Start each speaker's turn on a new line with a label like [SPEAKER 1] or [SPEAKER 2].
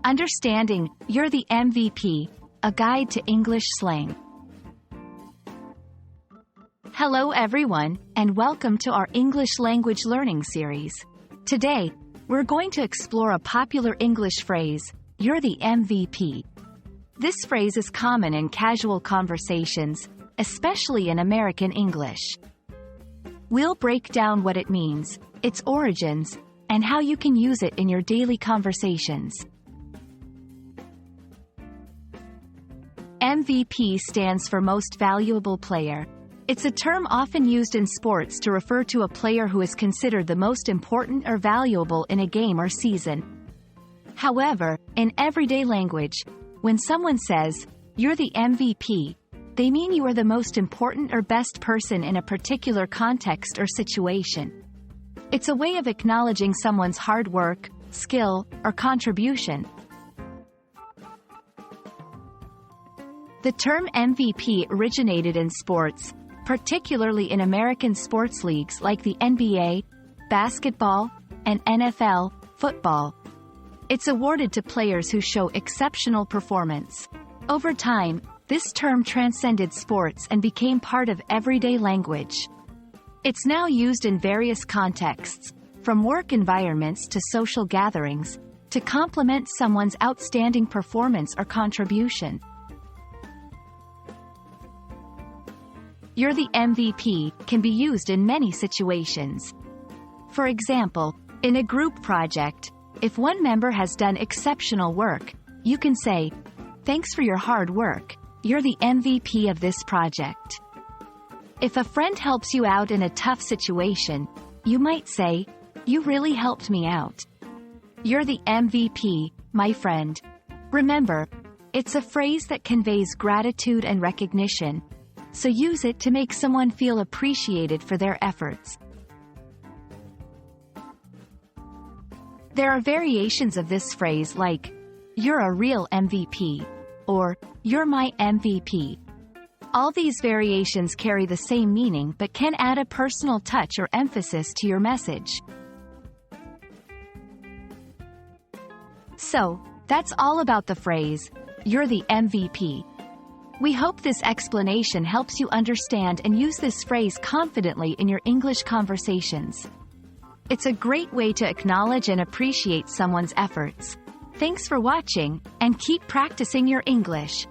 [SPEAKER 1] Understanding, you're the MVP, a guide to English slang. Hello everyone, and welcome to our English language learning series. Today, we're going to explore a popular English phrase, you're the MVP. This phrase is common in casual conversations, especially in American English. We'll break down what it means, its origins, and how you can use it in your daily conversations. MVP stands for Most Valuable Player. It's a term often used in sports to refer to a player who is considered the most important or valuable in a game or season. However, in everyday language, when someone says, "You're the MVP," they mean you are the most important or best person in a particular context or situation. It's a way of acknowledging someone's hard work, skill, or contribution. The term MVP originated in sports, particularly in American sports leagues like the NBA, basketball, and NFL, football. It's awarded to players who show exceptional performance. Over time, this term transcended sports and became part of everyday language. It's now used in various contexts, from work environments to social gatherings, to compliment someone's outstanding performance or contribution. "You're the MVP" can be used in many situations. For example, in a group project, if one member has done exceptional work, you can say, "Thanks for your hard work, you're the MVP of this project." If a friend helps you out in a tough situation, you might say, "You really helped me out. You're the MVP, my friend." Remember, it's a phrase that conveys gratitude and recognition, so use it to make someone feel appreciated for their efforts. There are variations of this phrase like, "You're a real MVP," or "You're my MVP." All these variations carry the same meaning but can add a personal touch or emphasis to your message. So, that's all about the phrase, "You're the MVP." We hope this explanation helps you understand and use this phrase confidently in your English conversations. It's a great way to acknowledge and appreciate someone's efforts. Thanks for watching, and keep practicing your English.